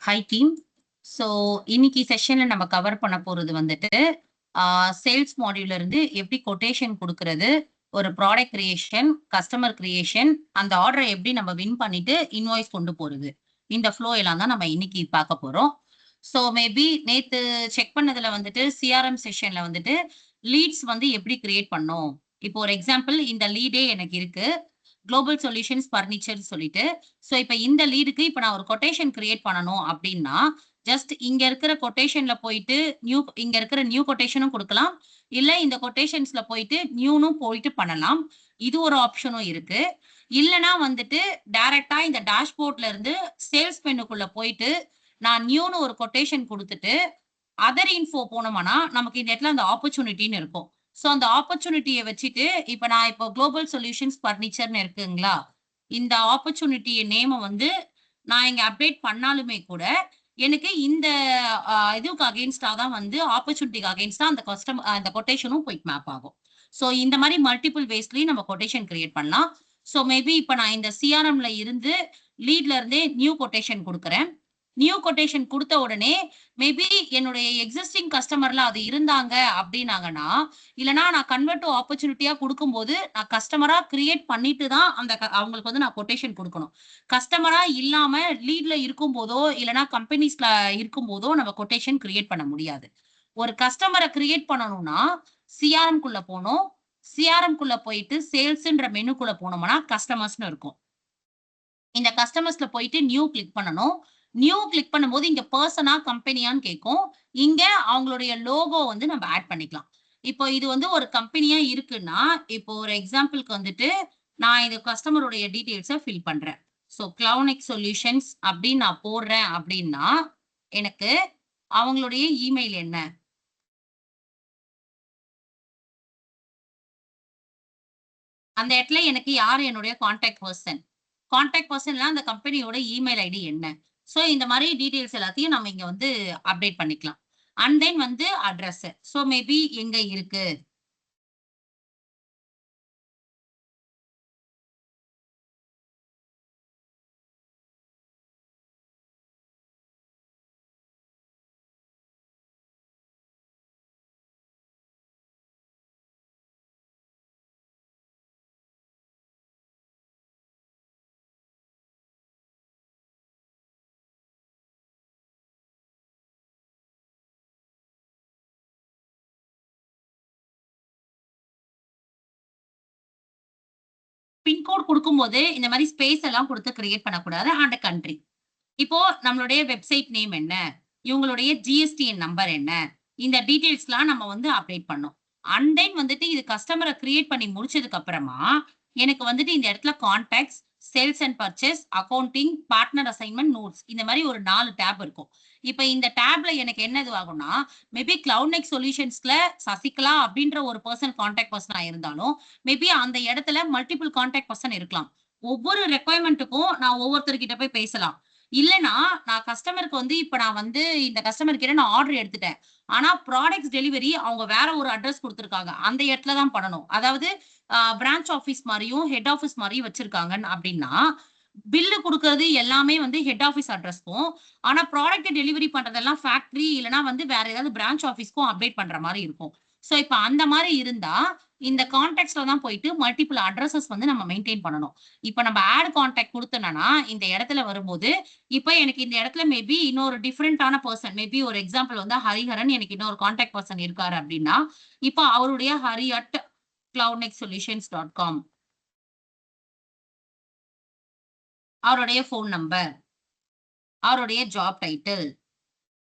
High team. So இன்னைக்கு செஷன்ல நம்ம cover பண்ண போறது வந்துட்டு சேல்ஸ் மாடியூல்ல இருந்து எப்படி கொட்டேஷன் கொடுக்கறது, ஒரு ப்ராடக்ட் கிரியேஷன், கஸ்டமர் கிரியேஷன், அந்த ஆர்டரை எப்படி நம்ம வின் பண்ணிட்டு இன்வாய்ஸ் கொண்டு போறது, இந்த ஃப்ளோ எல்லாம் தான் நம்ம இன்னைக்கு பார்க்க போறோம். ஸோ மேபி நேத்து செக் பண்ணதுல வந்துட்டு சிஆர்எம் செஷன்ல வந்துட்டு லீட்ஸ் வந்து எப்படி கிரியேட் பண்ணோம். இப்போ ஒரு எக்ஸாம்பிள், இந்த லீடே எனக்கு இருக்கு, குளோபல் சொல்யூஷன்ஸ் பர்னிச்சர் சொல்லிட்டு. ஸோ இப்போ இந்த லீடுக்கு இப்போ நான் ஒரு கொட்டேஷன் கிரியேட் பண்ணணும் அப்படின்னா, ஜஸ்ட் இங்க இருக்கிற கொட்டேஷன்ல போயிட்டு இங்க இருக்கிற நியூ கொட்டேஷனும் கொடுக்கலாம், இல்ல இந்த கொட்டேஷன்ஸ்ல போயிட்டு நியூனும் போயிட்டு பண்ணலாம். இது ஒரு ஆப்ஷனும் இருக்கு. இல்லனா வந்துட்டு டைரக்டா இந்த டேஷ்போர்ட்ல இருந்து சேல்ஸ் மெனுக்குள்ள போயிட்டு நான் நியூன்னு ஒரு கொட்டேஷன் கொடுத்துட்டு அதர் இன்ஃபோ போனோம்னா நமக்கு இந்த இடத்துல அந்த ஆப்பர்ச்சுனிட்டின்னு இருக்கும். ஸோ அந்த ஆப்பர்ச்சுனிட்டியை வச்சுட்டு இப்ப நான் இப்போ குளோபல் சொல்யூஷன்ஸ் பர்னிச்சர்னு இருக்குங்களா, இந்த ஆப்பர்ச்சுனிட்டிய நேம வந்து நான் இங்க அப்டேட் பண்ணாலுமே கூட எனக்கு இந்த இதுக்கு அகைன்ஸ்டா தான் வந்து ஆப்பர்ச்சுனிட்டிக்கு அகைன்ஸ்டா அந்த கொட்டேஷனும் போய் மேப் ஆகும். ஸோ இந்த மாதிரி மல்டிபிள் வேஸ்லயும் நம்ம கொட்டேஷன் கிரியேட் பண்ணலாம். ஸோ மேபி இப்ப நான் இந்த சிஆர்எம்ல இருந்து லீட்ல இருந்தே நியூ கொட்டேஷன் கொடுக்குறேன். நியூ கொட்டேஷன் கொடுத்த உடனே மேபி என்னுடைய எக்ஸிஸ்டிங் கஸ்டமர்ல அது இருந்தாங்க அப்படின்னாங்கன்னா, இல்லனா நான் கன்வெர்ட் டு ஆப்பர்ச்சுனிட்டியா கொடுக்கும்போது நான் கஸ்டமரா கிரியேட் பண்ணிட்டு தான் அவங்களுக்கு வந்து நான் கொட்டேஷன் கொடுக்கணும். கஸ்டமரா இல்லாம லீட்ல இருக்கும்போதோ இல்லனா கம்பெனிஸ்ல இருக்கும்போதோ நம்ம கொட்டேஷன் கிரியேட் பண்ண முடியாது. ஒரு கஸ்டமரை கிரியேட் பண்ணணும்னா சிஆர்எம் குள்ள போணும். சிஆர்எம் குள்ள போயிட்டு சேல்ஸ்ன்ற மெனுக்குள்ள போனோம்னா கஸ்டமர்ஸ்னு இருக்கும். இந்த கஸ்டமர்ஸ்ல போயிட்டு நியூ கிளிக் பண்ணணும். நியூ கிளிக் பண்ணும்போது இங்க பெர்சனா கம்பெனியான்னு கேட்கும். இங்க அவங்களுடைய லோகோ வந்து நம்ம ஆட் பண்ணிக்கலாம். இப்போ இது வந்து ஒரு கம்பெனியா இருக்குன்னா, இப்போ ஒரு எக்ஸாம்பிள்க்கு வந்துட்டு நான் இந்த கஸ்டமருடைய டீடைல்ஸ ஃபில் பண்றேன். ஸோ கிளவுனிக் சொல்யூஷன்ஸ் அப்படின்னு நான் போடுறேன் அப்படின்னா, எனக்கு அவங்களுடைய இமெயில் என்ன? அந்த இடத்துல எனக்கு யார் என்னுடைய கான்டாக்ட் பெர்சன்? கான்டாக்ட் பெர்சன்ல அந்த கம்பெனியோட இமெயில் ஐடி என்ன? சோ இந்த மாரி டீடைல்ஸ் எல்லாத்தையும் நம்ம இங்க வந்து அப்டேட் பண்ணிக்கலாம். அண்ட் தென் வந்து அட்ரஸ். சோ மேபி எங்க இருக்கு? பின்கோட் குடுக்கும்போது இந்த மாரி ஸ்பேஸ் எல்லாம் குடுத்து கிரியேட் பண்ணக்கூடாது. And country. இப்போ நம்மளுடைய வெப்சைட் நேம் என்ன? இவங்களுடைய ஜிஎஸ்டிஎன் நம்பர் என்ன? இந்த டீடைல்ஸ்லாம் நம்ம வந்து அப்டேட் பண்ணோம். அண்ட் தென் வந்துட்டு இது கஸ்டமர கிரியேட் பண்ணி முடிச்சதுக்கு அப்புறமா, எனக்கு வந்துட்டு இந்த இடத்துல contacts, sales and purchase, accounting, partner assignment, notes இந்த மாரி ஒரு 4 டேப் இருக்கும். இப்ப இந்த டேப்ல எனக்கு என்ன இதுவாகும்னா, மேபி கிளவுட் சொல்யூஷன்ஸ்ல சசிகலா அப்படின்ற ஒரு பெர்சன் கான்டாக்ட் பெர்சனா இருந்தாலும், மேபி அந்த இடத்துல மல்டிபிள் கான்டாக்ட் பெர்சன் இருக்கலாம். ஒவ்வொரு ரெக்வயர்மென்ட்க்கும் நான் ஒவ்வொருத்தர்கிட்ட போய் பேசலாம். இல்லன்னா, நான் கஸ்டமருக்கு வந்து இப்ப நான் வந்து இந்த கஸ்டமர் கிட்ட நான் ஆர்டர் எடுத்துட்டேன். ஆனா ப்ராடக்ட்ஸ் டெலிவரி அவங்க வேற ஒரு அட்ரஸ் குடுத்துருக்காங்க. அந்த இடத்துல தான் பண்ணணும். அதாவது பிரான்ச் ஆஃபீஸ் மாரியும், ஹெட் ஆஃபீஸ் மாரியும் வச்சிருக்காங்கன்னு அப்டின்னா, பில்லு குடுக்குறது எல்லாமே வந்து ஹெட் ஆஃபீஸ் அட்ரஸ்க்கும், ஆனா ப்ராடக்ட்ட டெலிவரி பண்றதெல்லாம் ஃபேக்டரி இல்லன்னா வந்து வேற ஏதாவது பிரான்ச் ஆஃபீஸ்க்கும் அப்டேட் பண்ற மாரி இருக்கும். சோ இப்ப அந்த மாரி இருந்தா, இந்த கான்டாக்ட்ஸ்ல தான் போயிட்டு மல்டிபிள் அட்ரஸஸ் வந்து நம்ம மெயின்டெயின் பண்ணணும். இப்ப நம்ம ஆட் கான்டாக்ட் குடுத்தோம்னா, இந்த இடத்துல வரும்போது, இப்ப எனக்கு இந்த இடத்துல மேபி இன்னொரு டிஃபரண்டான பெர்சன், மேபி ஒரு எக்ஸாம்பிள் வந்து ஹரிஹரன் எனக்கு இன்னொரு கான்டாக்ட் பெர்சன் இருக்காரு அப்டின்னா, இப்ப அவருடைய hari@cloudnexsolutions.com அவருடைய ஃபோன் நம்பர், அவருடைய ஜாப் டைட்டில்.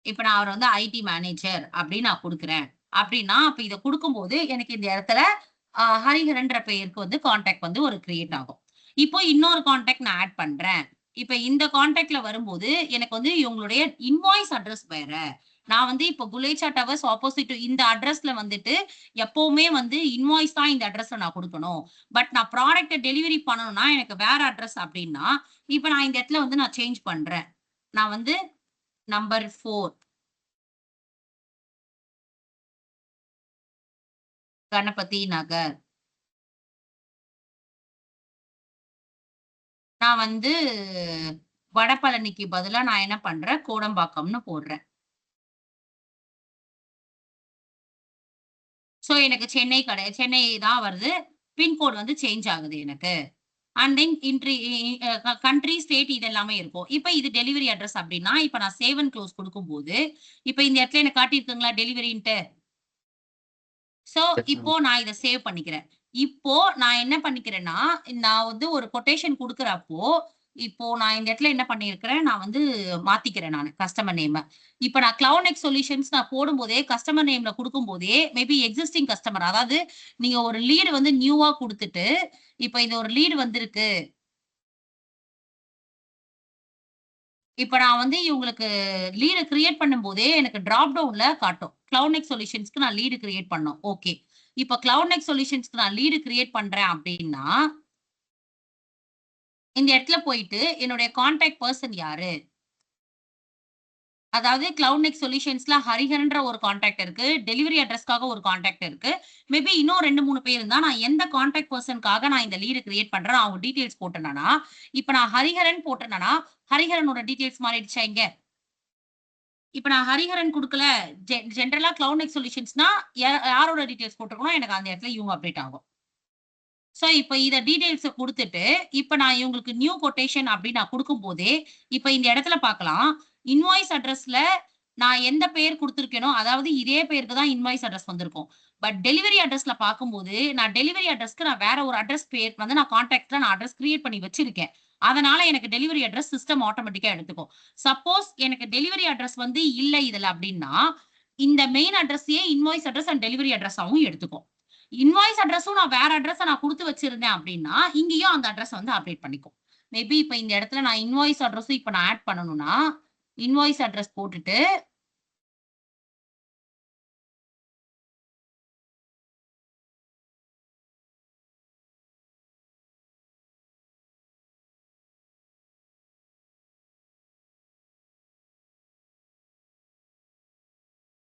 இப்ப நான் அவர வந்து ஐடி மேனேஜர் அப்படின்னு நான் குடுக்குறேன். அப்படின்னா, அப்ப இத குடுக்கும்போது எனக்கு இந்த இடத்துல ஹரிஹரன்ற பெயருக்கு வந்து கான்டாக்ட் வந்து ஒரு கிரியேட் ஆகும். இப்போ இன்னொரு கான்டாக்ட் நான் ஆட் பண்றேன். இப்ப இந்த கான்டாக்ட்ல வரும்போது எனக்கு வந்து இவங்களுடைய இன்வாய்ஸ் அட்ரஸ் வேற. நான் வந்து இப்போ குலேச்சா டவர்ஸ் ஆப்போசிட் இந்த அட்ரஸ்ல வந்துட்டு எப்பவுமே வந்து இன்வாய்ஸ் தான் இந்த அட்ரஸ்ல நான் குடுக்கணும். பட் நான் ப்ராடக்ட்ட டெலிவரி பண்ணணும்னா எனக்கு வேற அட்ரஸ் அப்படின்னா, இப்ப நான் இந்த இடத்துல வந்து நான் சேஞ்ச் பண்றேன். நான் வந்து நம்பர் 4 கணபதி நகர். நான் வந்து வடபழனிக்கு பதிலா நான் என்ன பண்றேன், கோடம்பாக்கம்னு போடுறேன். சோ எனக்கு சென்னை தான் வருது. பின்கோட் வந்து சேஞ்ச் ஆகுது எனக்கு. அண்ட் தென் கண்ட்ரி, ஸ்டேட் இது எல்லாமே இருக்கும். இப்ப இது டெலிவரி அட்ரஸ் அப்டின்னா, இப்ப நான் சேவ் அண்ட் க்ளோஸ் குடுக்கும்போது, இப்ப இந்த இடத்துல எனக்கு காட்டியிருக்குங்களா டெலிவரின்ட்டு? சோ, இப்போ நான் இத சேவ் பண்ணிக்கிறேன். இப்போ நான் என்ன பண்ணிக்கிறேன்னா, நான் வந்து ஒரு கொட்டேஷன் குடுக்குறப்போ, இப்போ நான் இந்த இடத்துல என்ன பண்ணியிருக்கிறேன், நான் வந்து மாத்திக்கிறேன் நானு கஸ்டமர் நேம. இப்ப நான் கிளவுட் நெக்ஸ்ட் சொல்யூஷன்ஸ் நான் போடும்போதே, கஸ்டமர் நேம்ல குடுக்கும்போதே, மேபி எக்ஸிஸ்டிங் கஸ்டமர் அதாவது நீங்க ஒரு லீட் வந்து நியூவா குடுத்துட்டு, இப்ப இந்த ஒரு லீட் வந்திருக்கு. இப்ப நான் வந்து இவங்களுக்கு லீட கிரியேட் பண்ணும்போதே எனக்கு டிராப் டவுன்ல காட்டும். கிளவுட் நெக்ஸ்ட் சொல்யூஷன்ஸ்க்கு நான் லீடு கிரியேட் பண்ணணும். ஓகே. இப்ப கிளவுட் நெக்ஸ்ட் சொல்யூஷன்ஸ்க்கு நான் லீடு கிரியேட் பண்றேன் அப்டின்னா, இந்த இடத்துல போயிட்டு என்னுடைய கான்டாக்ட் பெர்சன் யாரு? அதாவது கிளவுட் நெக்ஸ்ட் சொல்யூஷன்ஸ்ல ஹரிஹரன்ற ஒரு கான்டாக்ட் இருக்கு. டெலிவரி அட்ரஸ்க்காக ஒரு கான்டாக்ட் இருக்கு. மேபி இன்னும் 2, 3 பேர் இருந்தா, நான் எந்த கான்டாக்ட் பெர்சனுக்காக நான் இந்த லீடு கிரியேட் பண்றேன், அவங்க டீட்டெயில்ஸ் போட்டேன்னா, இப்ப நான் ஹரிஹரன் போட்டேன்னா, ஹரிஹரனோட டீட்டெயில்ஸ் மாறிடுச்சா இங்க? இப்ப நான் ஹரிஹரன் குடுக்கல. ஜெனரலா கிளவுட் நெக்ஸ்ட் சொல்யூஷன்ஸ்னா யாரோட டீட்டெயில்ஸ் போட்டிருக்கனோ எனக்கு அந்த இடத்துல இவங்க அப்டேட் ஆகும். சோ, இப்ப இத டீட்டெயில்ஸ குடுத்துட்டு, இப்ப நான் இவங்களுக்கு நியூ கொட்டேஷன் அப்டின்னு நான் குடுக்கும்போதே, இப்ப இந்த இடத்துல பார்க்கலாம். இன்வாய்ஸ் அட்ரஸ்ல நான் எந்த பெயர் குடுத்திருக்கேனோ, அதாவது இதே பெயருக்கு தான் இன்வாய்ஸ் அட்ரஸ் வந்திருக்கும். பட் டெலிவரி அட்ரஸ்ல பார்க்கும்போது, நான் டெலிவரி அட்ரஸ்க்கு நான் வேற ஒரு அட்ரஸ் பேர் வந்து நான் கான்டாக்ட்ல நான் அட்ரஸ் கிரியேட் பண்ணி வச்சிருக்கேன். அதனால எனக்கு டெலிவரி அட்ரஸ் சிஸ்டம் ஆட்டோமேட்டிக்கா எடுத்துக்கும். சப்போஸ் எனக்கு டெலிவரி அட்ரஸ் வந்து இல்ல இதுல அப்டின்னா, இந்த மெயின் அட்ரஸயே இன்வாய்ஸ் அட்ரஸ் அண்ட் டெலிவரி அட்ரஸாவும் எடுத்துக்கும். இன்வாய்ஸ் அட்ரஸும் நான் வேற அட்ரஸ நான் குடுத்து வச்சிருந்தேன் அப்டின்னா, இங்கேயும் அந்த அட்ரஸ் வந்து அப்டேட் பண்ணிக்கும். மேபி இப்ப இந்த இடத்துல நான் இன்வாய்ஸ் அட்ரஸும் இப்ப நான் ஆட் பண்ணணும்னா, இன்வாய்ஸ் அட்ரஸ் போட்டுட்டு,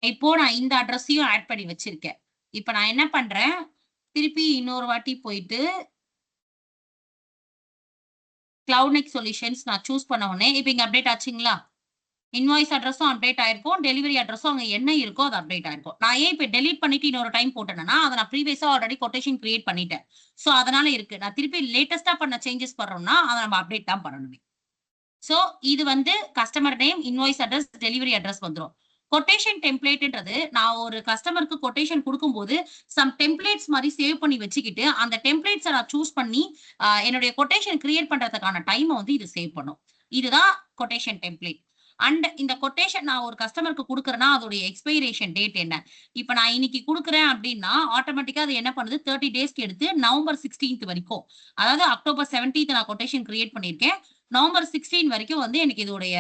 இப்போ நான் இந்த அட்ரஸையும் ஆட் பண்ணி வச்சிருக்கேன். இப்ப நான் என்ன பண்றேன், திருப்பி இன்னொரு வாட்டி போயிட்டு, கிளவுட் நெக்ஸ்ட் சொல்யூஷன்ஸ் நான் சூஸ் பண்ண உடனே, இப்ப இங்க அப்டேட் ஆச்சுங்களா? இன்வாய்ஸ் அட்ரஸும் அப்டேட் ஆயிருக்கும். டெலிவரி அட்ரஸும் அங்க என்ன இருக்கோ அது அப்டேட் ஆயிருக்கும். நான் ஏன் இப்ப டெலீட் பண்ணிட்டு இன்னொரு டைம் போட்டேன்னா, அத நான் ப்ரீவியஸா ஆல்ரெடி கொட்டேஷன் கிரியேட் பண்ணிட்டேன். சோ அதனால இருக்கு. நான் திருப்பி லேட்டஸ்ட்டா பண்ண சேஞ்சஸ் பண்றோம்னா, அத நம்ம அப்டேட் தான் பண்ணணுமே. சோ இது வந்து customer name, invoice address, delivery address வந்துரும். கொட்டேஷன் டெம்ப்ளேட்ன்றது நான் ஒரு கஸ்டமருக்கு கொட்டேஷன் குடுக்கும்போது, சம் டெம்ப்ளேட்ஸ் மாரி சேவ் பண்ணி வச்சுக்கிட்டு, அந்த டெம்ப்ளேட்ஸ நான் சூஸ் பண்ணி, என்னுடைய கொட்டேஷன் கிரியேட் பண்றதுக்கான டைம வந்து இது சேவ் பண்ணும். இதுதான் கொட்டேஷன் டெம்ப்ளேட். அண்ட் இந்த கொட்டேஷன் நான் ஒரு கஸ்டமருக்கு குடுக்குறேன்னா, அதோடைய எக்ஸ்பைரேஷன் டேட் என்ன? இப்ப நான் இன்னைக்கு குடுக்குறேன் அப்டின்னா, ஆட்டோமேட்டிக்கா அது என்ன பண்ணுது 30 டேஸ்க்கு எடுத்து நவம்பர் 16த் வரைக்கும். அதாவது அக்டோபர் 17த் நான் கொட்டேஷன் கிரியேட் பண்ணியிருக்கேன். நவம்பர் 16 வரைக்கும் வந்து எனக்கு இதோடைய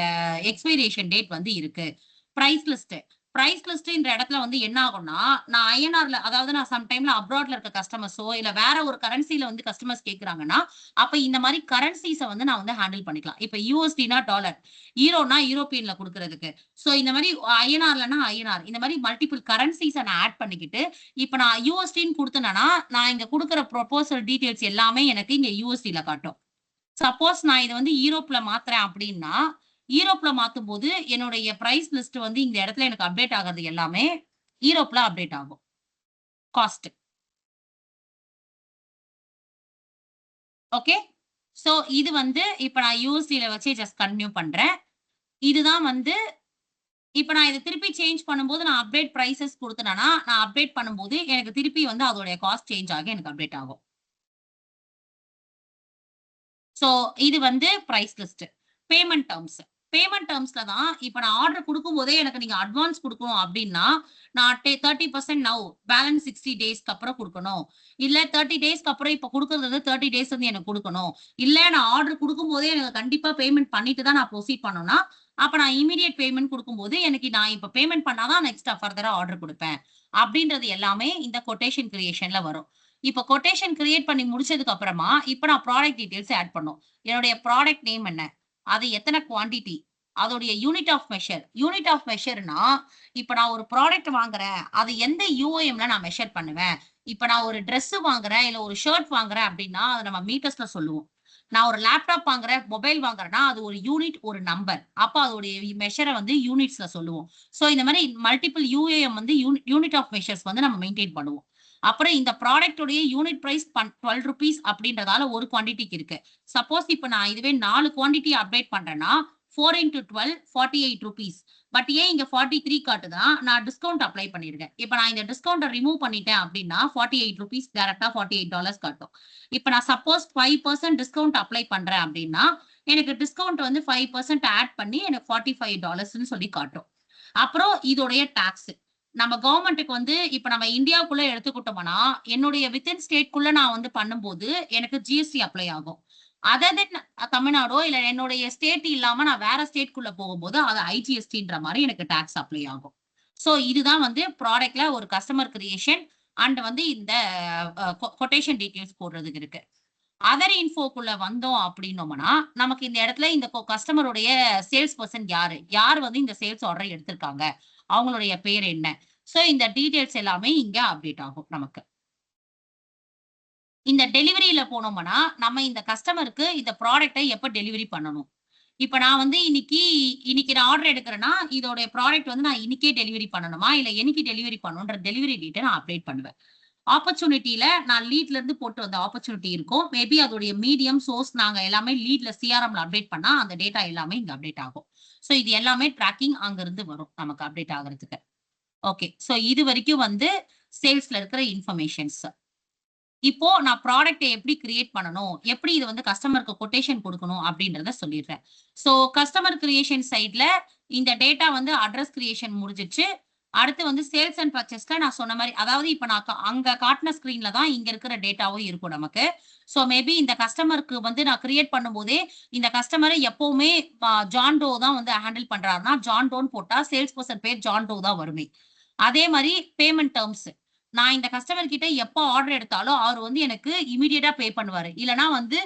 எக்ஸ்பைரேஷன் டேட் வந்து இருக்கு. Price list. பிரைஸ் லிஸ்ட்ன்ற இடத்துல வந்து என்ன ஆகும்னா, நான் ஐஎன்ஆர்ல அதாவது நான் சம் டைம்ல அப்ராட்ல இருக்க கஸ்டமர்ஸோ, இல்ல வேற ஒரு கரன்சில வந்து கஸ்டமர்ஸ் கேட்கறாங்கன்னா, அப்ப இந்த மாரி கரன்சிஸ வந்து நான் வந்து ஹேண்டில் பண்ணிக்கலாம். இப்ப யூஎஸ்டினா டாலர், யூரோனா யூரோப்பியன்ல குடுக்குறதுக்கு. சோ இந்த மாரி ஐஎன்ஆர்லனா ஐஎன்ஆர் இந்த மாரி மல்டிபிள் கரன்சிஸ நான் ஆட் பண்ணிக்கிட்டு, இப்ப நான் யூஎஸ்டின்னு குடுத்தேன்னா, நான் இங்க குடுக்குற ப்ரொபோசல் டீட்டெயில்ஸ் எல்லாமே எனக்கு இங்க யூஎஸ்டில காட்டும். சப்போஸ் நான் இத வந்து யூரோப்ல மாத்துறேன் அப்டின்னா, யூரோப்ல மாத்தும்போது என்னுடைய பிரைஸ் லிஸ்ட் வந்து இந்த இடத்துல எனக்கு அப்டேட் ஆகுறது எல்லாமே யூரோப்ல அப்டேட் ஆகும். காஸ்ட். ஓகே. சோ இது வந்து இப்ப நான் யூஎஸ்டில வச்சே ஜஸ்ட் கன்டின்யூ பண்றேன். இதுதான் வந்து இப்ப நான் இத திருப்பி சேஞ்ச் பண்ணும்போது நான் அப்டேட் பிரைஸஸ் குடுத்தேன்னா, நான் அப்டேட் பண்ணும்போது எனக்கு திருப்பி வந்து அதோடைய காஸ்ட் சேஞ்ச் ஆகி எனக்கு அப்டேட் ஆகும். சோ, இது வந்து price list. Payment terms. Payment டெர்ம்ஸ்ல தான் இப்ப நான் ஆர்டர் குடுக்கும்போதே எனக்கு நீங்க அட்வான்ஸ் குடுக்கணும் அப்டின்னா, நான் 30% நவ் பேலன்ஸ் 60 டேஸ்க்கு அப்புறம் குடுக்கணும். இல்ல 30 டேஸ்க்கு அப்புறம் இப்ப குடுக்குறது வந்து 30 டேஸ் வந்து எனக்கு குடுக்கணும். இல்ல நான் ஆர்டர் குடுக்கும்போதே எனக்கு கண்டிப்பா பேமெண்ட் பண்ணிட்டு தான் நான் ப்ரோசீட் பண்ணணும்னா, அப்ப நான் இம்மீடியேட் பேமெண்ட் குடுக்கும்போது எனக்கு நான் இப்ப பேமெண்ட் பண்ணா தான் நெக்ஸ்ட் ஃபர்தரா ஆர்டர் குடுப்பேன். அப்டின்றது எல்லாமே இந்த கொட்டேஷன் கிரியேஷன்ல வரும். இப்ப கொட்டேஷன் கிரியேட் பண்ணி முடிச்சதுக்கு அப்புறமா, இப்ப நான் ப்ராடக்ட் டீட்டெயில்ஸ் ஆட் பண்ணணும். என்னுடைய ப்ராடக்ட் நேம் என்ன? அது எத்தன குவான்டிட்டி? அதோடைய unit of measure. Unit of மெஷர்னா, இப்ப நான் ஒரு ப்ராடக்ட் வாங்குறேன். அது எந்த யூஐஎம்ல நான் மெஷர் பண்ணுவேன். இப்ப நான் ஒரு ட்ரெஸ் வாங்குறேன், இல்ல ஒரு ஷர்ட் வாங்குறேன் அப்டின்னா, அத நம்ம மீட்டர்ஸ்ல சொல்லுவோம். நான் ஒரு லேப்டாப் வாங்குறேன், மொபைல் வாங்குறேன்னா அது ஒரு யூனிட், ஒரு நம்பர். அப்ப அதோடைய மெஷர வந்து யூனிட்ஸ்ல சொல்லுவோம். சோ இந்த மாரி மல்டிபிள் யூஏஎம் வந்து யூனிட் ஆஃப் மெஷர்ஸ் வந்து நம்ம மெயின்டெயின் பண்ணுவோம். அப்புறம் இந்த ப்ராடக்ட் உடைய யூனிட் பிரைஸ் ₹12 அப்படின்றதால ஒரு குவான்டிட்டிக்கு இருக்கு. சப்போஸ் இப்ப நான் இதுவே 4 குவான்டிட்டி அப்டேட் பண்றேன்னா 4 இன்டு 12 ₹48. பட் ஏன் இங்க 43 காட்டுதுன்னா, நான் டிஸ்கவுண்ட் அப்ளை பண்ணியிருக்கேன். இப்ப நான் இந்த டிஸ்கவுண்ட்ட ரிமூவ் பண்ணிட்டேன் அப்படின்னா ₹48 டைரக்ட்டா $48 காட்டும். இப்ப நான் சப்போஸ் 5% டிஸ்கவுண்ட் அப்ளை பண்றேன் அப்படின்னா, எனக்கு டிஸ்கவுண்ட் வந்து 5% ஆட் பண்ணி எனக்கு $45ன்னு சொல்லி காட்டும். அப்புறம் இதோடைய டாக்ஸ். நம்ம கவர்ன்மென்ட்க்கு வந்து இப்ப நம்ம இந்தியாக்குள்ள எடுத்துக்கிட்டோம்னா, என்னுடைய வித்தின் ஸ்டேட்குள்ள நான் வந்து பண்ணும்போது எனக்கு ஜிஎஸ்டி அப்ளை ஆகும். அதர் தென் தமிழ்நாடோ இல்ல என்னுடைய ஸ்டேட் இல்லாம நான் வேற ஸ்டேட்குள்ள போகும்போது அது ஐஜிஎஸ்டின்ற மாரி எனக்கு டாக்ஸ் அப்ளை ஆகும். சோ இதுதான் வந்து ப்ராடக்ட்ல ஒரு கஸ்டமர் கிரியேஷன் அண்ட் வந்து இந்த கொட்டேஷன் டீடைல்ஸ் போடுறதுக்கு இருக்கு. அதர் இன்ஃபோக்குள்ள வந்தோம் அப்படின்னோம்னா, நமக்கு இந்த இடத்துல இந்த கஸ்டமருடைய சேல்ஸ் பெர்சன் யாரு? யார் வந்து இந்த சேல்ஸ் ஆர்டர் எடுத்திருக்காங்க? அவங்களுடைய பேர் என்ன? சோ இந்த டீடைல்ஸ் எல்லாமே இங்க அப்டேட் ஆகும் நமக்கு. இந்த டெலிவரில போனோம்னா, நம்ம இந்த கஸ்டமருக்கு இந்த ப்ராடக்ட்ட எப்ப டெலிவரி பண்ணணும்? இப்ப நான் வந்து இன்னைக்கு நான் ஆர்டர் எடுக்கிறேன்னா, இதோட ப்ராடக்ட் வந்து நான் இன்னைக்கே டெலிவரி பண்ணணுமா? இல்ல என்னைக்கு டெலிவரி பண்ணணுன்ற டெலிவரி டேட்ட நான் அப்டேட் பண்ணுவேன். ஆப்பர்ச்சுனிட்டில நான் லீட்ல இருந்து போட்டு வந்த ஆப்பர்ச்சுனிட்டி இருக்கும். மேபி அதோடைய மீடியம், சோர்ஸ் நாங்க எல்லாமே லீட்ல சிஆர்எம்ல அப்டேட் பண்ணா, அந்த டேட்டா எல்லாமே இங்க அப்டேட் ஆகும். சோ இது எல்லாமே ட்ராக்கிங் அங்கிருந்து வரும் நமக்கு அப்டேட் ஆகுறதுக்கு. ஓகே. சோ இது வரைக்கும் வந்து சேல்ஸ்ல இருக்கிற இன்ஃபர்மேஷன்ஸ். இப்போ நான் ப்ராடக்ட்ட எப்படி கிரியேட் பண்ணணும்? எப்படி இது வந்து கஸ்டமருக்கு கொட்டேஷன் குடுக்கணும்? அப்படின்றத சொல்லிடுறேன். சோ கஸ்டமர் கிரியேஷன் சைட்ல இந்த டேட்டா வந்து அட்ரஸ் கிரியேஷன் முடிஞ்சிருச்சு. அடுத்து வந்து சேல்ஸ் அண்ட் பர்ச்சேஸ்ல நான் சொன்ன மாரி அதாவது இப்ப நான் அங்க காட்டுன ஸ்க்ரீன்ல தான் இங்க இருக்கிற டேட்டாவும் இருக்கும் நமக்கு. சோ மேபி இந்த கஸ்டமருக்கு வந்து நான் கிரியேட் பண்ணும்போதே, இந்த கஸ்டமர எப்பவுமே ஜான் டோ தான் வந்து ஹேண்டில் பண்றாருன்னா, ஜான் டோன்னு போட்டா சேல்ஸ் பெர்சன் பேர் ஜான் டோ தான் வருமே. அதே மாரி பேமெண்ட் டெர்ம்ஸ். நான் இந்த கஸ்டமர் கிட்ட எப்ப ஆர்டர் எடுத்தாலும், அவரு வந்து எனக்கு இமிடியேட்டா பே பண்ணுவாரு. இல்லன்னா வந்து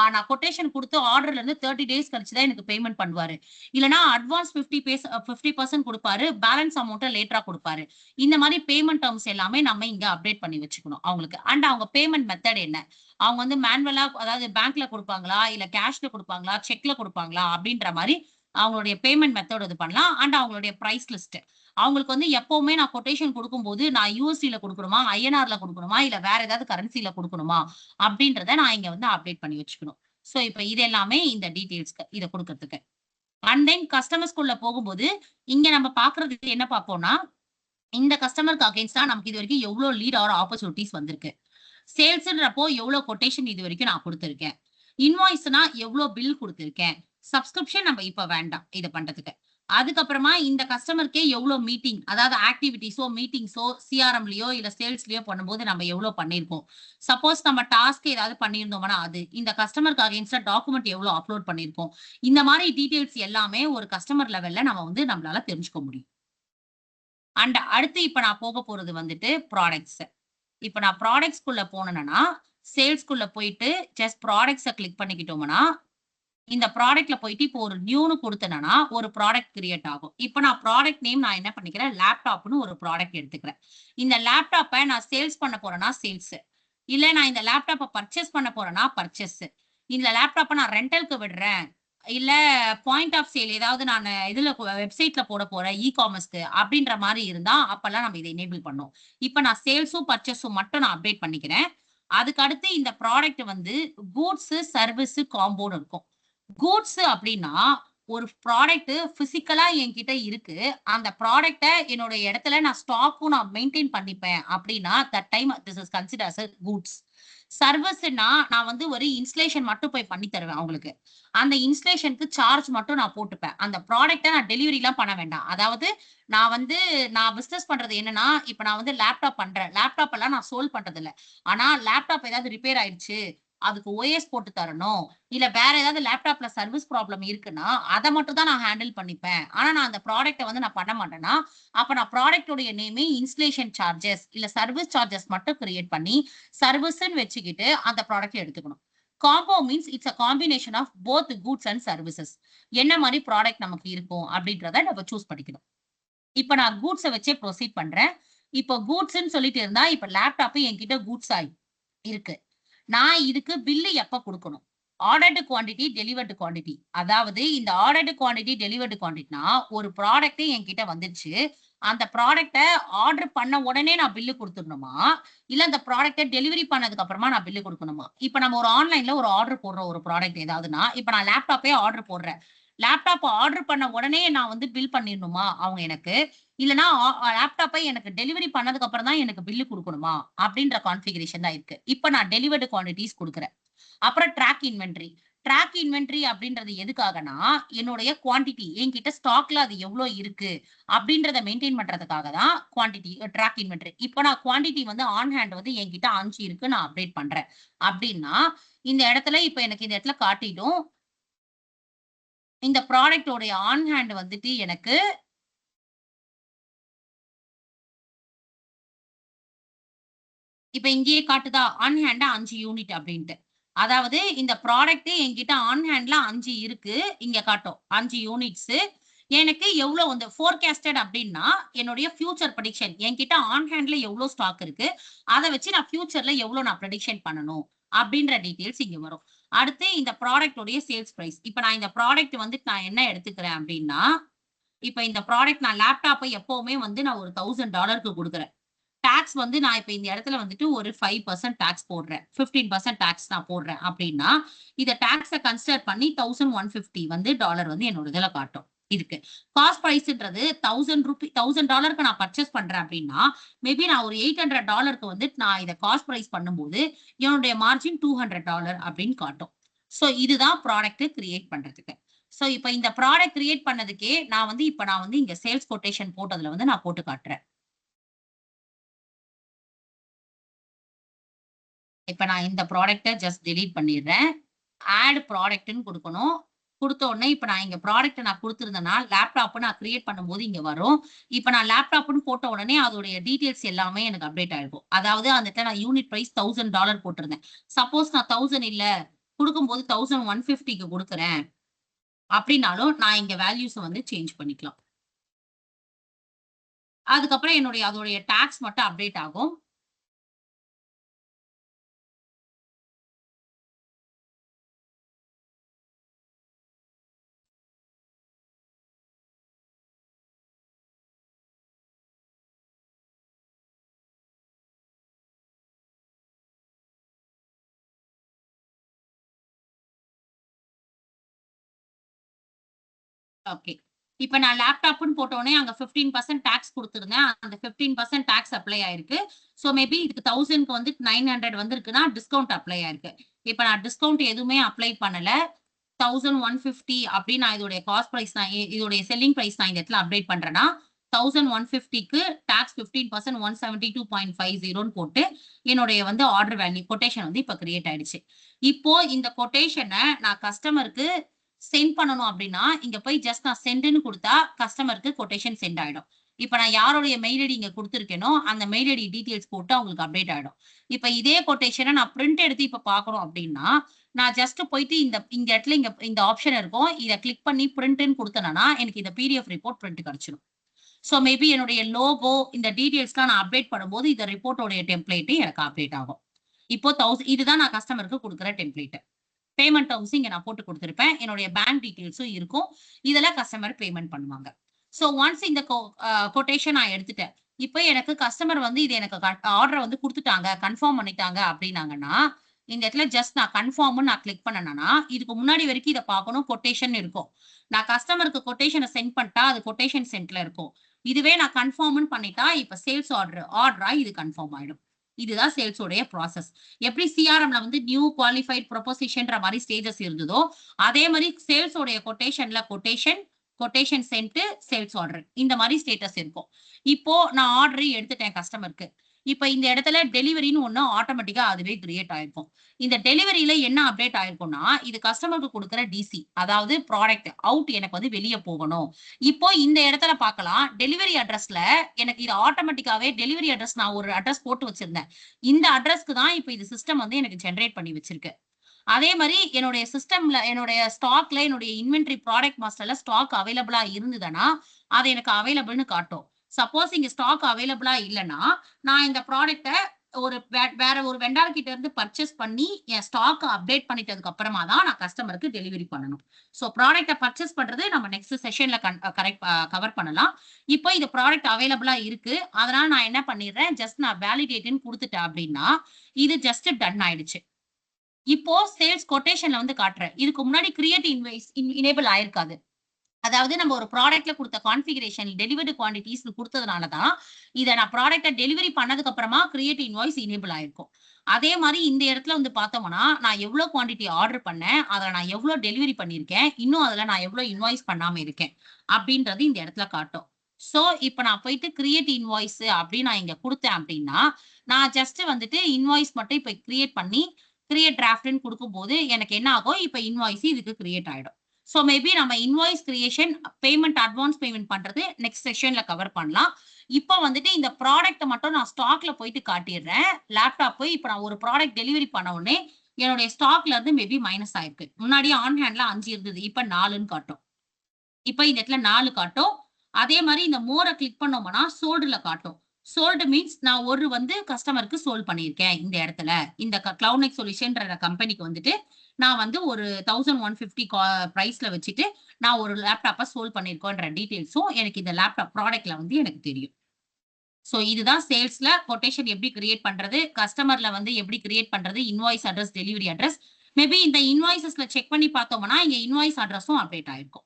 நான் கொட்டேஷன் குடுத்து ஆர்டர்ல இருந்து 30 டேஸ் கழிச்சு தான் எனக்கு பேமெண்ட் பண்ணுவாரு. இல்லன்னா அட்வான்ஸ் 50% குடுப்பாரு. பேலன்ஸ் அமௌண்ட்ட லேட்டரா குடுப்பாரு. இந்த மாரி பேமெண்ட் டெர்ம்ஸ் எல்லாமே நம்ம இங்க அப்டேட் பண்ணி வச்சுக்கணும் அவங்களுக்கு. அண்ட் அவங்க பேமெண்ட் மெத்தட் என்ன? அவங்க வந்து மேனுவலா அதாவது பேங்க்ல குடுப்பாங்களா? இல்ல கேஷ்ல குடுப்பாங்களா? செக்ல குடுப்பாங்களா? அப்படின்ற மாரி அவங்களுடைய பேமெண்ட் மெத்தட் இது பண்ணலாம். அண்ட் அவங்களுடைய பிரைஸ் லிஸ்ட். அவங்களுக்கு வந்து எப்பவுமே நான் கொட்டேஷன் குடுக்கும்போது, நான் யுஎஸ்டில குடுக்கணுமா? ஐஎன்ஆர்ல குடுக்கணுமா? இல்ல வேற ஏதாவது கரன்சில குடுக்கணுமா? அப்படின்றத நான் இங்க வந்து அப்டேட் பண்ணி வச்சுக்கணும். சோ, இப்ப இது எல்லாமே இந்த டீட்டெயில்ஸ்க்கு இத குடுக்கறதுக்கு. அண்ட் தென் கஸ்டமர்ஸ்குள்ள போகும்போது, இங்க நம்ம பார்க்கறது என்ன பார்ப்போம்னா, இந்த கஸ்டமருக்கு அகைன்ஸ்டா நமக்கு இதுவரைக்கும் எவ்ளோ லீட் ஆர் ஆப்பர்ச்சுனிட்டீஸ் வந்திருக்கு. சேல்ஸ்ன்றப்போ எவ்ளோ கொட்டேஷன் இதுவரைக்கும் நான் குடுத்திருக்கேன். இன்வாய்ஸ்னா எவ்ளோ பில் குடுத்திருக்கேன். சப்ஸ்கிரிப்ஷன் நம்ம இப்ப வேண்டாம் இத பண்றதுக்கு. அதுக்கப்புறமா இந்த கஸ்டமருக்கே எவ்ளோ மீட்டிங் அதாவது ஆக்டிவிட்டீஸோ, மீட்டிங்ஸோ சிஆர்எம்லயோ இல்ல சேல்ஸ்லயோ பண்ணும்போது நம்ம எவ்ளோ பண்ணியிருக்கோம். சப்போஸ் நம்ம டாஸ்க் ஏதாவது பண்ணியிருந்தோம்னா அது. இந்த கஸ்டமருக்கு அகைன்ஸ்டா டாக்குமெண்ட் எவ்ளோ அப்லோட் பண்ணியிருக்கோம். இந்த மாரி டீட்டெயில்ஸ் எல்லாமே ஒரு கஸ்டமர் லெவல்ல நம்ம வந்து நம்மளால தெரிஞ்சுக்க முடியும். அண்ட் அடுத்து இப்ப நான் போக போறது வந்துட்டு ப்ராடக்ட்ஸ். இப்ப நான் ப்ராடக்ட்ஸ்குள்ள போனேன்னா, சேல்ஸ்குள்ள போயிட்டு ஜஸ்ட் ப்ராடக்ட்ஸ கிளிக் பண்ணிக்கிட்டோம்னா, இந்த ப்ராடக்ட்ல போயிட்டு இப்போ ஒரு நியூன்னு குடுத்தேன்னா, ஒரு ப்ராடக்ட் கிரியேட் ஆகும். இப்ப நான் ப்ராடக்ட் நேம் நான் என்ன பண்ணிக்கிறேன், லேப்டாப்ன்னு ஒரு ப்ராடக்ட் எடுத்துக்கிறேன். இந்த லேப்டாப்ப நான் சேல்ஸ் பண்ண போறேன்னா சேல்ஸ். இல்ல நான் இந்த லேப்டாப்ப பர்ச்சேஸ் பண்ண போறேன்னா பர்ச்சேஸ். இந்த லேப்டாப்ப நான் ரெண்டலுக்கு விடுறேன். இல்ல பாயிண்ட் ஆஃப் சேல் ஏதாவது நானு இதுல வெப்சைட்ல போட போறேன் இ-காமர்ஸ்க்கு அப்படின்ற மாரி இருந்தா, அப்பல்லாம் நம்ம இத எனேபிள் பண்ணோம். இப்ப நான் சேல்ஸும், பர்ச்சேஸும் மட்டும் நான் அப்டேட் பண்ணிக்கிறேன். அதுக்கு அடுத்து இந்த ப்ராடக்ட் வந்து கூட்ஸ், சர்வீஸ் காம்போன்னு இருக்கும். கூட்ஸ் அப்டின்னா, ஒரு ப்ராடக்ட் பிசிக்கலா என்கிட்ட இருக்கு. அந்த ப்ராடக்ட்ட என்னோட இடத்துல நான் ஸ்டாக்கும் நான் மெயின்டெயின் பண்ணிப்பேன் அப்டின்னா, that time this is considered as a goods. சர்வீஸ்ன்னா, நான் வந்து ஒரு இன்ஸ்டலேஷன் மட்டும் போய் பண்ணி தருவேன் அவங்களுக்கு. அந்த இன்ஸ்டலேஷன்க்கு சார்ஜ் மட்டும் நான் போட்டுப்பேன். அந்த ப்ராடக்ட்ட நான் டெலிவரிலாம் பண்ண வேண்டாம். அதாவது நான் வந்து நான் பிசினஸ் பண்றது என்னன்னா, இப்ப நான் வந்து லேப்டாப் பண்றேன். லேப்டாப் எல்லாம் நான் சோல்ட் பண்றதில்ல. ஆனா லேப்டாப் ஏதாவது ரிப்பேர் ஆயிடுச்சு. அதுக்கு ஓஎஸ் போட்டு தரணும். இல்ல வேற ஏதாவது லேப்டாப்ல சர்வீஸ் ப்ராப்ளம் இருக்குன்னா, அத மட்டும் தான் நான் ஹேண்டில் பண்ணிப்பேன். ஆனா நான் அந்த ப்ராடக்ட்ட வந்து நான் பண்ண மாட்டேன்னா, அப்ப நான் ப்ராடக்ட் உடைய நேமே இன்ஸ்டலேஷன் சார்ஜஸ் இல்ல சர்வீஸ் சார்ஜஸ் மட்டும் கிரியேட் பண்ணி, சர்வீஸ்ன்னு வச்சுக்கிட்டு அந்த ப்ராடக்ட்ட எடுத்துக்கணும். Combo means it's a combination of both goods and services. என்ன மாரி ப்ராடக்ட் நமக்கு இருக்கும் அப்படின்றத நம்ம சூஸ் பண்ணிக்கணும். இப்ப நான் கூட்ஸ வச்சே ப்ரோசீட் பண்றேன். இப்ப கூட்ஸ்ன்னு சொல்லிட்டு இருந்தா, இப்ப லேப்டாப் என்கிட்ட கூட்ஸா இருக்கு. நான் இதுக்கு பில்லு எப்ப குடுக்கணும்? Ordered quantity, delivered quantity. அதாவது இந்த ஆர்டர்டு குவாண்டிட்டி, டெலிவர்டு குவாண்டிட்டினா ஒரு ப்ராடக்ட் என்கிட்ட வந்துருச்சு. அந்த ப்ராடக்ட்ட ஆர்டர் பண்ண உடனே நான் பில்லு குடுத்துடணுமா? இல்ல அந்த ப்ராடக்ட்ட டெலிவரி பண்ணதுக்கு அப்புறமா நான் பில்லு குடுக்கணுமா? இப்ப நம்ம ஒரு ஆன்லைன்ல ஒரு ஆர்டர் போடுறோம் ஒரு ப்ராடக்ட் ஏதாவதுன்னா, இப்ப நான் லேப்டாப்பே ஆர்டர் போடுறேன். லேப்டாப் ஆர்டர் பண்ண உடனே நான் வந்து பில் பண்ணிடணுமா அவங்க எனக்கு? இல்லன்னா லேப்டாப்ப எனக்கு டெலிவரி பண்ணதுக்கு அப்புறம் தான் எனக்கு பில்லு குடுக்கணுமா? அப்படின்ற கான்ஃபிகரேஷன் தான் இருக்கு. இப்ப நான் டெலிவர்டு குவான்டிட்டீஸ் குடுக்குறேன். அப்புறம் ட்ராக் இன்வென்டரி. ட்ராக் இன்வென்டரி அப்படின்றது எதுக்காகன்னா, என்னுடைய குவான்டிட்டி என்கிட்ட ஸ்டாக்ல அது எவ்ளோ இருக்கு அப்படின்றத மெயின்டெயின் பண்றதுக்காக தான் குவான்டிட்டி ட்ராக் இன்வென்டரி. இப்ப நான் குவான்டிட்டி வந்து ஆன் ஹேண்ட் வந்து என்கிட்ட 5 இருக்கு நான் அப்டேட் பண்றேன். அப்படின்னா, இந்த இடத்துல இப்ப எனக்கு இந்த இடத்துல காட்டிடும். இந்த ப்ராடக்ட் உடைய ஆன் ஹேண்ட் வந்துட்டு எனக்கு இப்ப இங்கேயே காட்டுதா? ஆன் ஹேண்டா 5 யூனிட் அப்டின்ட்டு. அதாவது இந்த ப்ராடக்ட் என்கிட்ட ஆன் ஹேண்ட்ல 5 இருக்கு. இங்க காட்டும். 5 யூனிட்ஸு. எனக்கு எவ்ளோ வந்து ஃபோர்காஸ்டட் அப்டின்னா, என்னுடைய ஃபியூச்சர் ப்ரெடிக்ஷன். என்கிட்ட ஆன் ஹேண்ட்ல எவ்ளோ ஸ்டாக் இருக்கு. அத வச்சு நான் ஃபியூச்சர்ல எவ்ளோ நான் ப்ரெடிக்ஷன் பண்ணணும். அப்டின்ற டீட்டெயில்ஸ் இங்க வரும். அடுத்து இந்த ப்ராடக்ட் உடைய சேல்ஸ் பிரைஸ். இப்ப நான் இந்த ப்ராடக்ட் வந்துட்டு நான் என்ன எடுத்துக்கிறேன் அப்டின்னா, இப்ப இந்த ப்ராடக்ட் நான் லேப்டாப்ப எப்பவுமே வந்து நான் ஒரு $1000க்கு குடுக்குறேன். டாக்ஸ் வந்து நான் இப்ப இந்த இடத்துல வந்துட்டு ஒரு 5% டாக்ஸ் போடுறேன். 15% டாக்ஸ் நான் போடுறேன் அப்டின்னா, இத டாக்ஸ கன்சிடர் பண்ணி 1150 வந்து டாலர் வந்து என்னோட இதுல காட்டும். இதுக்கு. காஸ்ட் பிரைஸ்ன்றது $1000க்கு நான் பர்ச்சேஸ் பண்றேன் அப்டின்னா, மேபி நான் ஒரு $800க்கு வந்து நான் இத காஸ்ட் பிரைஸ் பண்ணும்போது, என்னுடைய மார்ஜின் $200 அப்டின்னு காட்டும். சோ இதுதான் ப்ராடக்ட் கிரியேட் பண்றதுக்கு. சோ இப்ப இந்த ப்ராடக்ட் கிரியேட் பண்ணதுக்கே நான் வந்து இங்க சேல்ஸ் கொட்டேஷன் போட்டதுல வந்து நான் போட்டு காட்டுறேன். இப்ப நான் இந்த ப்ராடக்ட்ட ஜஸ்ட் டெலீட் பண்ணிடுறேன். ஆட் ப்ராடக்ட்ன்னு குடுக்கணும். குடுத்த உடனே இப்ப நான் இங்க ப்ராடக்ட்ட நான் குடுத்திருந்தேன்னா, லேப்டாப் நான் கிரியேட் பண்ணும்போது இங்க வரும். இப்ப நான் லேப்டாப்ன்னு போட்ட உடனே அதோடைய டீட்டெயில்ஸ் எல்லாமே எனக்கு அப்டேட் ஆயிருக்கும். அதாவது அந்த இடத்துல நான் யூனிட் பிரைஸ் $1000 போட்டிருந்தேன். சப்போஸ் நான் 1000 இல்ல, குடுக்கும்போது 1150க்கு குடுக்குறேன் அப்டின்னாலும், நான் இங்க வேல்யூஸ வந்து சேஞ்ச் பண்ணிக்கலாம். அதுக்கப்புறம் அதோடைய டாக்ஸ் மட்டும் அப்டேட் ஆகும். ஓகே. இப்ப நான் லேப்டாப்ன்னு போட்டோனே அங்க 15% டாக்ஸ் குடுத்திருந்தேன். அந்த 15% டாக்ஸ் அப்ளை ஆயிருக்கு. சோ மேபி இதுக்கு 1000க்கு வந்து 900 வந்திருக்குன்னா, டிஸ்கவுண்ட் அப்ளை ஆயிருக்கு. இப்ப நான் டிஸ்கவுண்ட் எதுவுமே அப்ளை பண்ணல. 1150 அப்படின்னு நான் இதோடைய காஸ்ட் பிரைஸ் இதோடைய செல்லிங் பிரைஸ் நான் இந்த இடத்துல அப்டேட் பண்றேன்னா, 1150க்கு டாக்ஸ் 15% 172.50ன்னு போட்டு, என்னுடைய வந்து ஆர்டர் வேல்யூ கொட்டேஷன் வந்து இப்ப கிரியேட் ஆயிடுச்சு. இப்போ இந்த கொட்டேஷன நான் கஸ்டமருக்கு சென்ட் பண்ணணும் அப்படின்னா, இங்க போய் ஜஸ்ட் நான் சென்ட்ன்னு குடுத்தா, கஸ்டமருக்கு கொட்டேஷன் சென்ட் ஆயிடும். இப்ப நான் யாருடைய மெயில் ஐடி இங்க குடுத்திருக்கேனோ, அந்த மெயில் ஐடி டீட்டெயில்ஸ் போட்டு அவங்களுக்கு அப்டேட் ஆயிடும். இப்ப இதே கொட்டேஷன நான் பிரிண்ட் எடுத்து இப்ப பார்க்கணும் அப்படின்னா, நான் ஜஸ்ட் போயிட்டு இந்த இடத்துல இந்த ஆப்ஷன் இருக்கும். இத கிளிக் பண்ணி பிரிண்ட்ன்னு குடுத்தேன்னா, எனக்கு இந்த பிடிஎஃப் ரிப்போர்ட் பிரிண்ட் கிடைச்சிடும். சோ மேபி என்னுடைய லோகோ, இந்த டீட்டெயில்ஸ்லாம் நான் அப்டேட் பண்ணும்போது, இந்த ரிப்போர்ட்டோடைய டெம்ப்ளேட் எனக்கு அப்டேட் ஆகும். இப்போ இதுதான் நான் கஸ்டமருக்கு குடுக்குற டெம்ப்ளேட். பேமெண்ட் டெர்ம்ஸ் இங்க நான் போட்டு குடுத்திருப்பேன். என்னுடைய பேங்க் டீட்டெயில்ஸும் இருக்கும். இதுல கஸ்டமர் பேமெண்ட் பண்ணுவாங்க. சோ ஒன்ஸ் இந்த கொட்டேஷன் நான் எடுத்துட்டேன். இப்ப எனக்கு கஸ்டமர் வந்து இது எனக்கு ஆர்டர் வந்து குடுத்துட்டாங்க, கன்ஃபார்ம் பண்ணிட்டாங்க அப்டின்னாங்கன்னா, இந்த இடத்துல ஜஸ்ட் நான் கன்ஃபார்ம்ன்னு நான் கிளிக் பண்ணேன்னா, இதுக்கு முன்னாடி வரைக்கும் இத பார்க்கணும் கொட்டேஷன் இருக்கும். நான் கஸ்டமருக்கு கொட்டேஷன சென்ட் பண்ணிட்டா, அது கொட்டேஷன் சென்ட்ல இருக்கும். இதுவே நான் கன்ஃபார்ம்ன்னு பண்ணிட்டா, இப்ப சேல்ஸ் ஆர்டரா இது கன்ஃபார்ம் ஆயிடும். இதுதான் சேல்ஸ் உடைய ப்ராசஸ். எப்படி சிஆர்எம்ல வந்து நியூ குவாலிஃபைட் ப்ரொபோசிஷன்ற மாரி ஸ்டேஜஸ் இருந்ததோ, அதே மாரி சேல்ஸ் உடைய கொட்டேஷன்ல கொட்டேஷன் சென்ட், சேல்ஸ் ஆர்டர் இந்த மாரி ஸ்டேட்டஸ் இருக்கும். இப்போ நான் ஆர்டர் எடுத்துட்டேன் கஸ்டமருக்கு. இப்ப இந்த இடத்துல டெலிவரின்னு ஒண்ணு ஆட்டோமேட்டிக்கா அதுவே கிரியேட் ஆயிருக்கும். இந்த டெலிவரியில என்ன அப்டேட் ஆயிருக்கும்னா, இது கஸ்டமருக்கு குடுக்குற டிசி. அதாவது ப்ராடக்ட் அவுட் எனக்கு வந்து வெளிய போகணும். இப்போ இந்த இடத்துல பார்க்கலாம். டெலிவரி அட்ரஸ்ல எனக்கு இது ஆட்டோமேட்டிக்காவே டெலிவரி அட்ரஸ் நான் ஒரு அட்ரஸ் போட்டு வச்சிருந்தேன். இந்த அட்ரஸ்க்கு தான் இப்ப இது சிஸ்டம் வந்து எனக்கு ஜெனரேட் பண்ணி வச்சிருக்கு. அதே மாரி என்னுடைய சிஸ்டம்ல என்னுடைய ஸ்டாக்ல என்னுடைய இன்வென்டரி ப்ராடக்ட் மாஸ்டர்ல ஸ்டாக் அவைலபிளா இருந்ததுன்னா, அது எனக்கு அவைலபிள்ன்னு காட்டும். சப்போஸ் இங்க ஸ்டாக் அவைலபிளா இல்லன்னா, நான் இந்த ப்ராடக்ட்ட ஒரு வேற ஒரு வெண்டார் கிட்ட இருந்து பர்ச்சேஸ் பண்ணி என் ஸ்டாக் அப்டேட் பண்ணிட்டதுக்கு அப்புறமா தான் நான் கஸ்டமருக்கு டெலிவரி பண்ணணும். ஸோ ப்ராடக்ட்டை பர்ச்சேஸ் பண்றது நம்ம நெக்ஸ்ட் செஷன்ல கவர் பண்ணலாம். இப்போ இது ப்ராடக்ட் அவைலபிளா இருக்கு. அதனால நான் என்ன பண்ணிடுறேன், ஜஸ்ட் நான் வேலிடேட்ன்னு குடுத்துட்டேன் அப்படின்னா, இது ஜஸ்ட் டன் ஆயிடுச்சு. இப்போ சேல்ஸ் கொட்டேஷன்ல வந்து காட்டுறேன். இதுக்கு முன்னாடி கிரியேட் இன்வாய்ஸ் எனேபிள் ஆயிருக்காது. அதாவது நம்ம ஒரு ப்ராடக்ட்ல குடுத்த கான்ஃபிகரேஷன் டெலிவர்ட் குவான்டிட்டீஸ் குடுத்ததுனால தான், இத நான் ப்ராடக்ட்ட டெலிவரி பண்ணதுக்கு அப்புறமா கிரியேட் இன்வாய்ஸ் எனேபிள் ஆயிருக்கும். அதே மாரி இந்த இடத்துல வந்து பார்த்தோம்னா, நான் எவ்ளோ குவான்டிட்டி ஆர்டர் பண்ணேன், அத நான் எவ்ளோ டெலிவரி பண்ணியிருக்கேன், இன்னும் அதுல நான் எவ்ளோ இன்வாய்ஸ் பண்ணாம இருக்கேன், அப்படின்றது இந்த இடத்துல காட்டும். சோ, இப்ப நான் போயிட்டு கிரியேட் இன்வாய்ஸ் அப்படின்னு நான் இங்க குடுத்தேன் அப்படின்னா, நான் ஜஸ்ட் வந்துட்டு இன்வாய்ஸ் மட்டும் இப்ப கிரியேட் பண்ணி, கிரியேட் டிராஃப்ட்ன்னு குடுக்கும்போது எனக்கு என்ன ஆகும், இப்ப இன்வாய்ஸ் இதுக்கு கிரியேட் ஆயிடும். சோ மேபி நம்ம invoice creation, payment advance payment பண்றது நெக்ஸ்ட் செஷன்ல கவர் பண்ணலாம். இப்போ வந்துட்டு இந்த ப்ராடக்ட்ட மட்டும் நான் ஸ்டாக்ல போயிட்டு காட்டிடுறேன். லேப்டாப் போய் இப்ப நான் ஒரு ப்ராடக்ட் டெலிவரி பண்ண உடனே என்னுடைய ஸ்டாக்ல இருந்து மேபி மைனஸ் ஆயிருக்கு. முன்னாடி ஆன் ஹேண்ட்ல 5 இருந்தது. இப்ப 4ன்னு காட்டும். இப்ப இந்த இடத்துல 4 காட்டும். அதே மாரி இந்த மோர கிளிக் பண்ணோம்னா, சோல்டுல காட்டும். சோல்டு மீன்ஸ் நான் ஒரு வந்து கஸ்டமருக்கு சோல்ட் பண்ணியிருக்கேன் இந்த இடத்துல. இந்த கிளவுட்நெக்ஸ் சொல்யூஷன்ற கம்பெனிக்கு வந்துட்டு, நான் வந்து ஒரு 1150 பிரைஸ்ல வச்சுட்டு, நான் ஒரு லேப்டாப்ப சோல்ட் பண்ணியிருக்கோன்ற டீட்டெயில்ஸும் எனக்கு இந்த லேப்டாப் ப்ராடக்ட்ல வந்து எனக்கு தெரியும். சோ இதுதான் சேல்ஸ்ல கொட்டேஷன் எப்படி கிரியேட் பண்றது, கஸ்டமர்ல வந்து எப்படி கிரியேட் பண்றது, invoice address, delivery address. Maybe இந்த இன்வாய்ஸஸ்ல செக் பண்ணி பார்த்தோம்னா, இங்க இன்வாய்ஸ் அட்ரஸும் அப்டேட் ஆயிருக்கும்.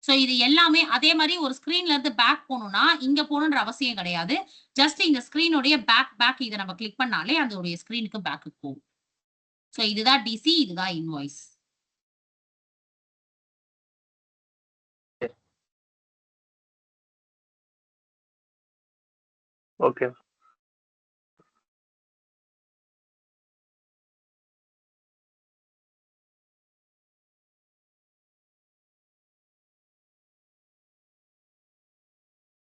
சோ இது எல்லாமே அதே மாரி ஒரு ஸ்க்ரீன்ல இருந்து பேக் போணும்னா, இங்க போணுன்ற அவசியம் கிடையாது. ஜஸ்ட் இந்த ஸ்க்ரீனுடைய பேக் இத நம்ம கிளிக் பண்ணாலே அதோடைய ஸ்க்ரீனுக்கு பேக்குக்கு போகும். சோ இதுதான் டிசி, இதுதான் இன்வாய்ஸ். ஓகே.